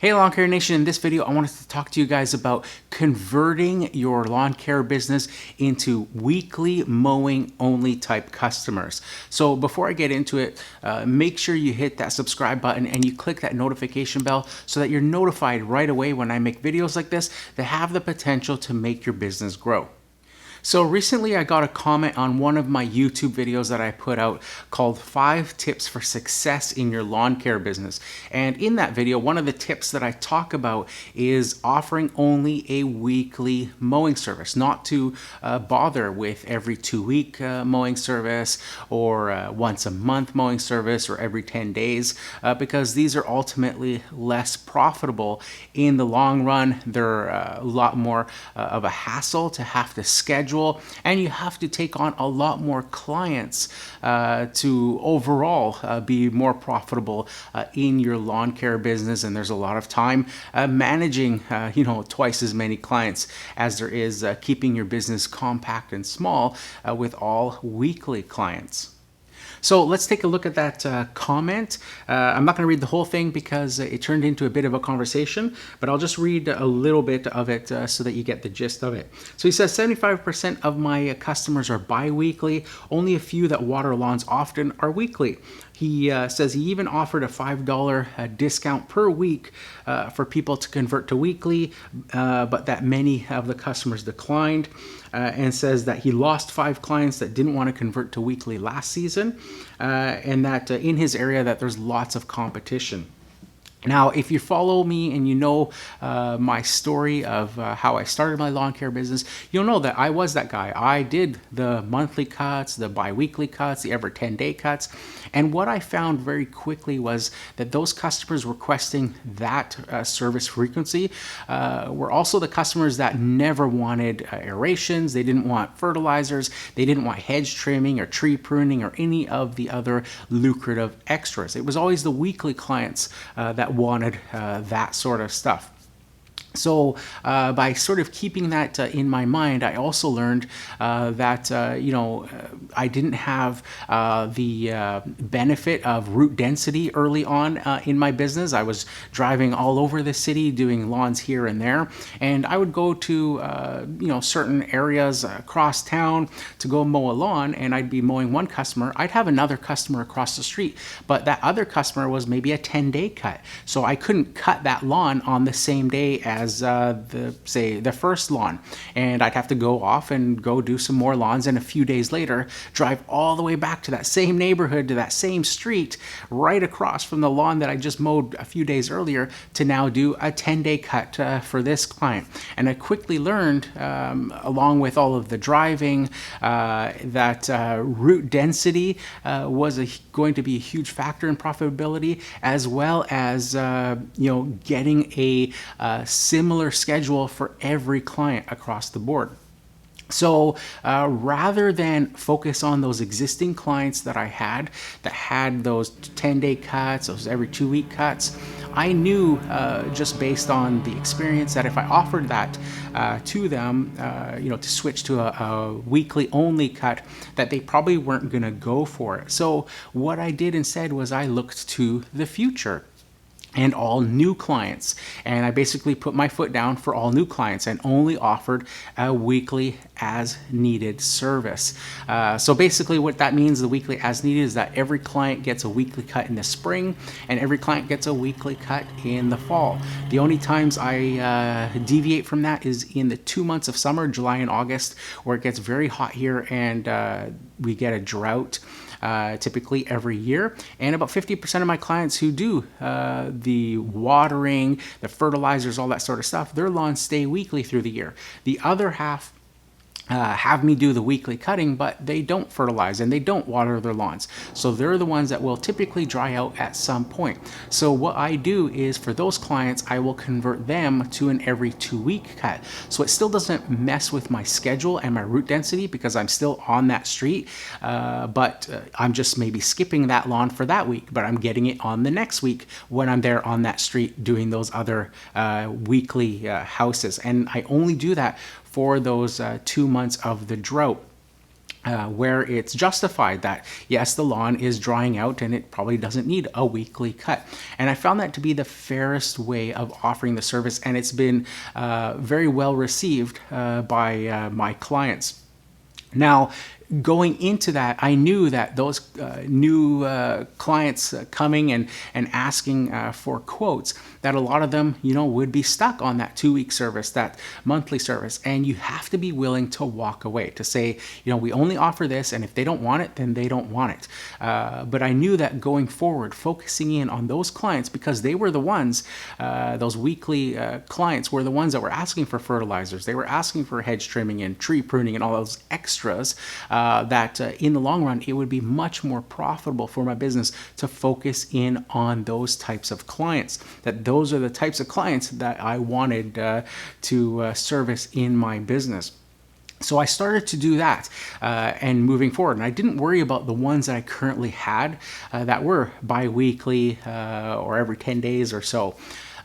Hey Lawn Care Nation, in this video I wanted to talk to you guys about converting your lawn care business into weekly mowing only type customers. So before I get into it, make sure you hit that subscribe button and you click that notification bell so that you're notified right away when I make videos like this that have the potential to make your business grow. So recently I got a comment on one of my YouTube videos that I put out called 5 Tips for Success in Your Lawn Care Business. And in that video, one of the tips that I talk about is offering only a weekly mowing service, not to bother with every 2-week mowing service or once a month mowing service or every 10 days because these are ultimately less profitable in the long run. They're a lot more of a hassle to have to schedule, and you have to take on a lot more clients to overall be more profitable in your lawn care business. And there's a lot of time managing twice as many clients as there is keeping your business compact and small with all weekly clients. So let's take a look at that comment. I'm not going to read the whole thing because it turned into a bit of a conversation, but I'll just read a little bit of it so that you get the gist of it. So he says 75% of my customers are bi-weekly. Only a few that water lawns often are weekly. He says he even offered a $5 discount per week for people to convert to weekly, but that many of the customers declined, and says that he lost 5 clients that didn't want to convert to weekly last season, and that in his area that there's lots of competition. Now, if you follow me and you know my story of how I started my lawn care business, you'll know that I was that guy. I did the monthly cuts, the bi-weekly cuts, the every 10-day cuts. And what I found very quickly was that those customers requesting that service frequency were also the customers that never wanted aerations. They didn't want fertilizers. They didn't want hedge trimming or tree pruning or any of the other lucrative extras. It was always the weekly clients that wanted that sort of stuff. So by sort of keeping that in my mind, I also learned that I didn't have the benefit of root density early on in my business. I was driving all over the city doing lawns here and there, and I would go to certain areas across town to go mow a lawn, and I'd be mowing one customer. I'd have another customer across the street, but that other customer was maybe a 10-day cut, so I couldn't cut that lawn on the same day as the first lawn, and I'd have to go off and go do some more lawns, and a few days later drive all the way back to that same neighborhood, to that same street right across from the lawn that I just mowed a few days earlier to now do a 10-day cut for this client. And I quickly learned along with all of the driving that root density was going to be a huge factor in profitability, as well as getting a similar schedule for every client across the board. So rather than focus on those existing clients that I had that had those 10-day cuts, those every 2-week cuts, I knew just based on the experience that if I offered that to them, to switch to a weekly only cut, that they probably weren't going to go for it. So what I did instead was I looked to the future and all new clients, and I basically put my foot down for all new clients and only offered a weekly as needed service. So basically what that means, the weekly as needed, is that every client gets a weekly cut in the spring and every client gets a weekly cut in the fall. The only times I deviate from that is in the 2 months of summer, July and August, where it gets very hot here and we get a drought typically every year. And about 50% of my clients who do the watering, the fertilizers, all that sort of stuff, their lawns stay weekly through the year. The other half have me do the weekly cutting, but they don't fertilize and they don't water their lawns. So they're the ones that will typically dry out at some point. So what I do is for those clients, I will convert them to an every 2-week cut. So it still doesn't mess with my schedule and my root density because I'm still on that street, but I'm just maybe skipping that lawn for that week, but I'm getting it on the next week when I'm there on that street doing those other weekly houses. And I only do that for those 2 months of the drought. where it's justified that yes, the lawn is drying out and it probably doesn't need a weekly cut. And I found that to be the fairest way of offering the service, and it's been very well received by my clients. Now, going into that, I knew that those new clients coming and asking for quotes, that a lot of them, would be stuck on that 2-week service, that monthly service. And you have to be willing to walk away, to say, we only offer this, and if they don't want it, then they don't want it. But I knew that going forward, focusing in on those clients, because they were the ones, those weekly clients were the ones that were asking for fertilizers. They were asking for hedge trimming and tree pruning and all those extras, that in the long run, it would be much more profitable for my business to focus in on those types of clients. That those are the types of clients that I wanted to service in my business. So I started to do that and moving forward. And I didn't worry about the ones that I currently had that were bi-weekly or every 10 days or so.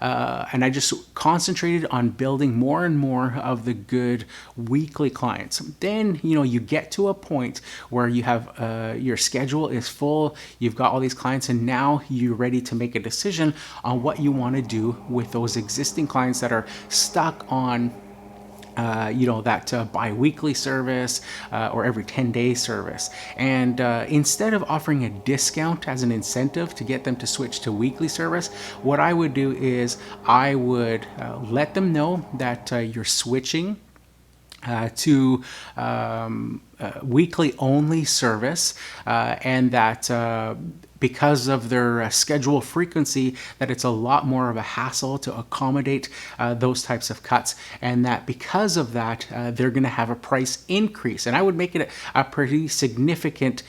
And I just concentrated on building more and more of the good weekly clients. Then, you get to a point where you have your schedule is full, you've got all these clients, and now you're ready to make a decision on what you want to do with those existing clients that are stuck on that bi-weekly service or every 10-day service. And instead of offering a discount as an incentive to get them to switch to weekly service, what I would do is I would let them know that you're switching to weekly only service, and that because of their schedule frequency, that it's a lot more of a hassle to accommodate those types of cuts, and that because of that, they're going to have a price increase. And I would make it a pretty significant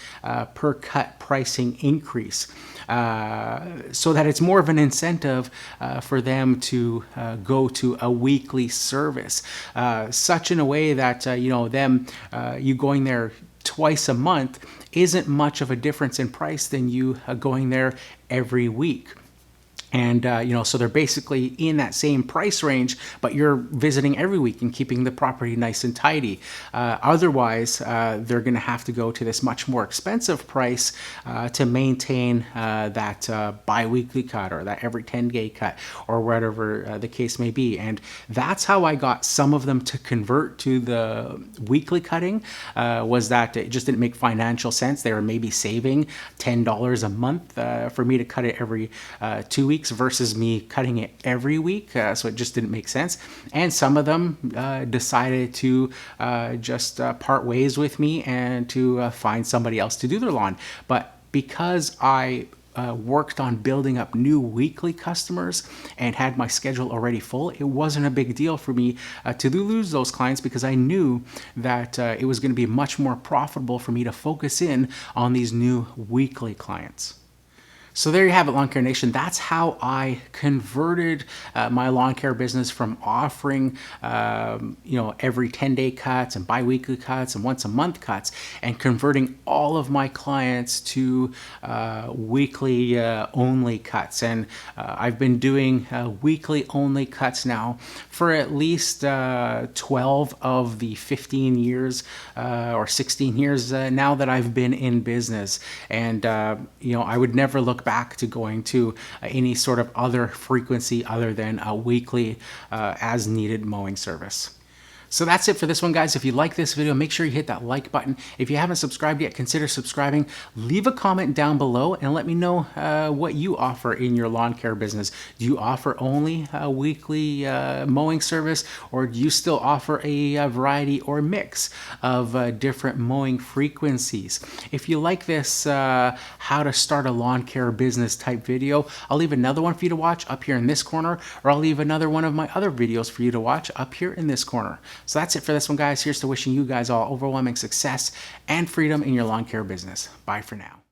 per cut pricing increase. So that it's more of an incentive for them to go to a weekly service, such in a way that you going there twice a month isn't much of a difference in price than you going there every week. And, so they're basically in that same price range, but you're visiting every week and keeping the property nice and tidy. Otherwise, they're going to have to go to this much more expensive price to maintain that bi-weekly cut or that every 10-day cut or whatever the case may be. And that's how I got some of them to convert to the weekly cutting, was that it just didn't make financial sense. They were maybe saving $10 a month for me to cut it every 2 weeks versus me cutting it every week. So it just didn't make sense. And some of them decided to just part ways with me and to find somebody else to do their lawn. But because I worked on building up new weekly customers and had my schedule already full, it wasn't a big deal for me to lose those clients, because I knew that it was going to be much more profitable for me to focus in on these new weekly clients. So there you have it, Lawn Care Nation. That's how I converted my lawn care business from offering, every 10-day cuts and bi-weekly cuts and once a month cuts, and converting all of my clients to weekly only cuts. And I've been doing weekly only cuts now for at least 12 of the 15 years or 16 years now that I've been in business. And, I would never look back to going to any sort of other frequency other than a weekly as needed mowing service. So that's it for this one, guys. If you like this video, make sure you hit that like button. If you haven't subscribed yet, consider subscribing. Leave a comment down below and let me know what you offer in your lawn care business. Do you offer only a weekly mowing service, or do you still offer a variety or mix of different mowing frequencies? If you like this how to start a lawn care business type video, I'll leave another one for you to watch up here in this corner, or I'll leave another one of my other videos for you to watch up here in this corner. So that's it for this one, guys. Here's to wishing you guys all overwhelming success and freedom in your lawn care business. Bye for now.